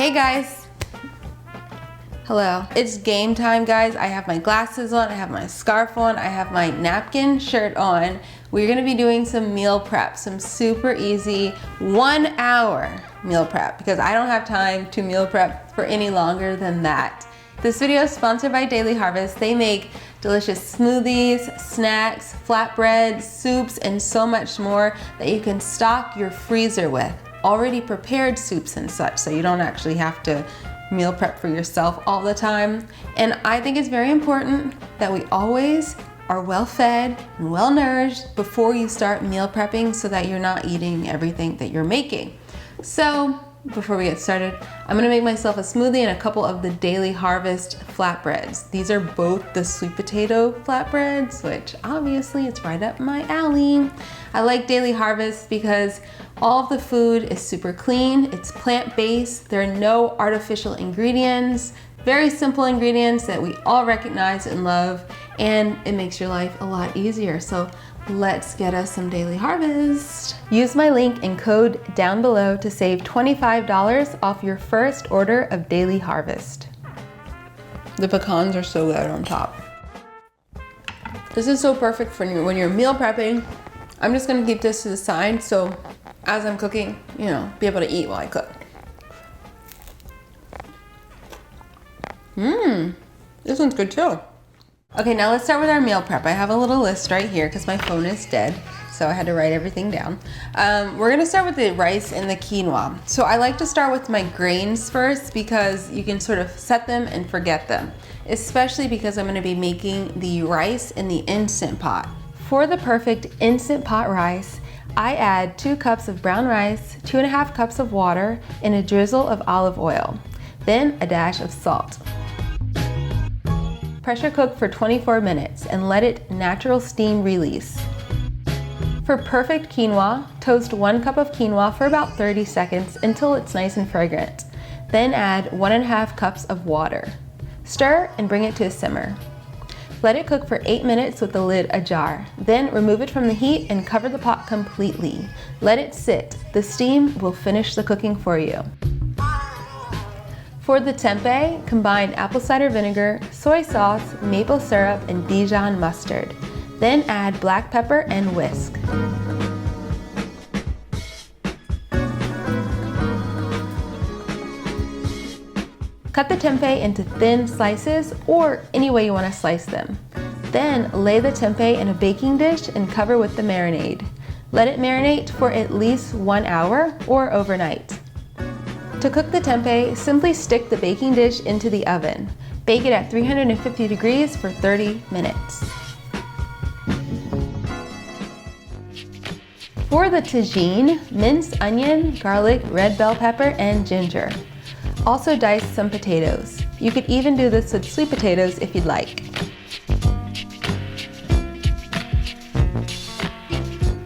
Hey guys. Hello. It's game time, guys. I have my glasses on, I have my scarf on, I have my napkin shirt on. We're gonna be doing some meal prep, some super easy 1 hour meal prep because I don't have time to meal prep for any longer than that. This video is sponsored by Daily Harvest. They make delicious smoothies, snacks, flatbreads, soups, and so much more that you can stock your freezer with. Already prepared soups and such, so you don't actually have to meal prep for yourself all the time. And I think it's very important that we always are well fed and well nourished before you start meal prepping so that you're not eating everything that you're making. So before we get started, I'm gonna make myself a smoothie and a couple of the Daily Harvest flatbreads. These are both the sweet potato flatbreads, which obviously it's right up my alley. I like Daily Harvest because all of the food is super clean, it's plant-based, there are no artificial ingredients, very simple ingredients that we all recognize and love, and it makes your life a lot easier. So let's get us some Daily Harvest. Use my link and code down below to save $25 off your first order of Daily Harvest. The pecans are so good on top. This is so perfect for when you're meal prepping. I'm just gonna keep this to the side so as I'm cooking, you know, be able to eat while I cook. This one's good too. Okay, now let's start with our meal prep. I have a little list right here because my phone is dead, so I had to write everything down. We're gonna start with the rice and the quinoa. So I like to start with my grains first because you can sort of set them and forget them, especially because I'm gonna be making the rice in the Instant Pot. For the perfect Instant Pot rice, I add 2 cups of brown rice, 2.5 cups of water, and a drizzle of olive oil, then a dash of salt. Pressure cook for 24 minutes and let it natural steam release. For perfect quinoa, toast 1 cup of quinoa for about 30 seconds until it's nice and fragrant. Then add 1.5 cups of water. Stir and bring it to a simmer. Let it cook for 8 minutes with the lid ajar. Then remove it from the heat and cover the pot completely. Let it sit. The steam will finish the cooking for you. For the tempeh, combine apple cider vinegar, soy sauce, maple syrup, and Dijon mustard. Then add black pepper and whisk. Cut the tempeh into thin slices or any way you want to slice them. Then lay the tempeh in a baking dish and cover with the marinade. Let it marinate for at least 1 hour or overnight. To cook the tempeh, simply stick the baking dish into the oven. Bake it at 350 degrees for 30 minutes. For the tagine, mince onion, garlic, red bell pepper, and ginger. Also dice some potatoes. You could even do this with sweet potatoes if you'd like.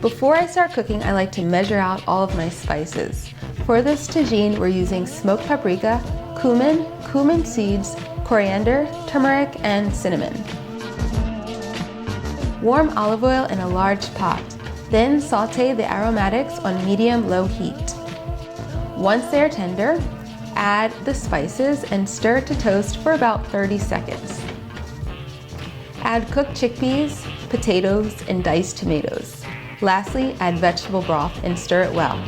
Before I start cooking, I like to measure out all of my spices. For this tagine, we're using smoked paprika, cumin seeds, coriander, turmeric, and cinnamon. Warm olive oil in a large pot. Then saute the aromatics on medium-low heat. Once they are tender, add the spices and stir to toast for about 30 seconds. Add cooked chickpeas, potatoes, and diced tomatoes. Lastly, add vegetable broth and stir it well.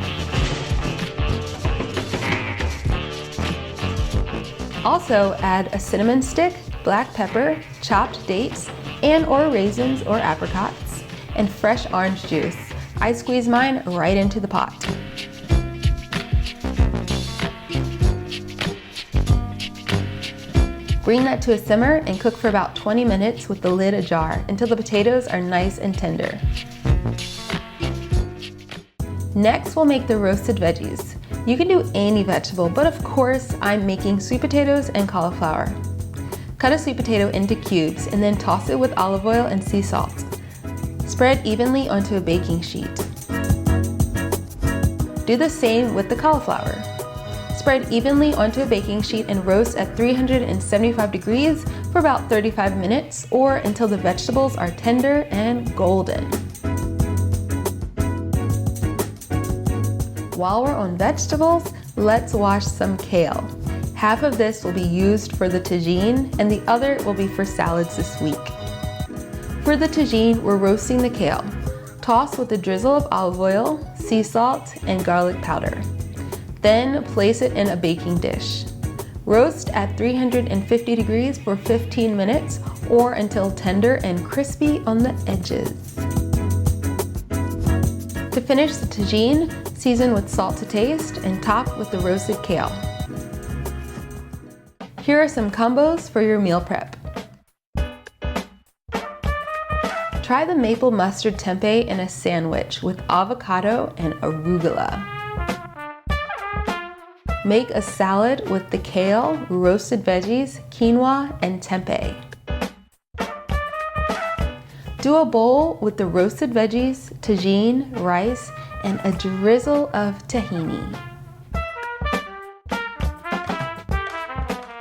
Also add a cinnamon stick, black pepper, chopped dates, and/or raisins or apricots, and fresh orange juice. I squeeze mine right into the pot. Bring that to a simmer and cook for about 20 minutes with the lid ajar until the potatoes are nice and tender. Next, we'll make the roasted veggies. You can do any vegetable, but of course, I'm making sweet potatoes and cauliflower. Cut a sweet potato into cubes and then toss it with olive oil and sea salt. Spread evenly onto a baking sheet. Do the same with the cauliflower. Spread evenly onto a baking sheet and roast at 375 degrees for about 35 minutes or until the vegetables are tender and golden. While we're on vegetables, let's wash some kale. Half of this will be used for the tagine and the other will be for salads this week. For the tagine, we're roasting the kale. Toss with a drizzle of olive oil, sea salt, and garlic powder. Then place it in a baking dish. Roast at 350 degrees for 15 minutes or until tender and crispy on the edges. To finish the tagine, season with salt to taste and top with the roasted kale. Here are some combos for your meal prep. Try the maple mustard tempeh in a sandwich with avocado and arugula. Make a salad with the kale, roasted veggies, quinoa, and tempeh. Do a bowl with the roasted veggies, tagine, rice, and a drizzle of tahini.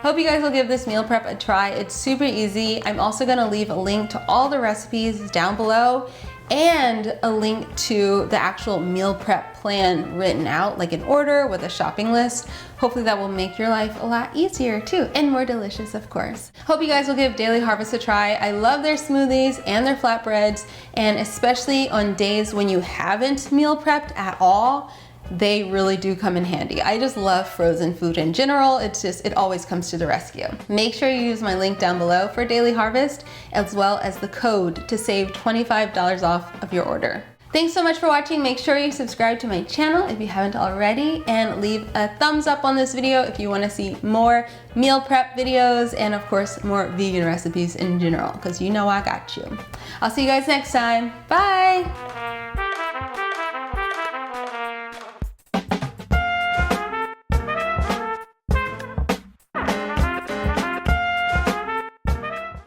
Hope you guys will give this meal prep a try. It's super easy. I'm also gonna leave a link to all the recipes down below and a link to the actual meal prep plan written out, like an order with a shopping list. Hopefully that will make your life a lot easier too, and more delicious, of course. Hope you guys will give Daily Harvest a try. I love their smoothies and their flatbreads, and especially on days when you haven't meal prepped at all, they really do come in handy. I just love frozen food in general. It always comes to the rescue. Make sure you use my link down below for Daily Harvest, as well as the code to save $25 off of your order. Thanks so much for watching. Make sure you subscribe to my channel if you haven't already, and leave a thumbs up on this video if you want to see more meal prep videos and of course more vegan recipes in general, because you know I got you. I'll see you guys next time. Bye!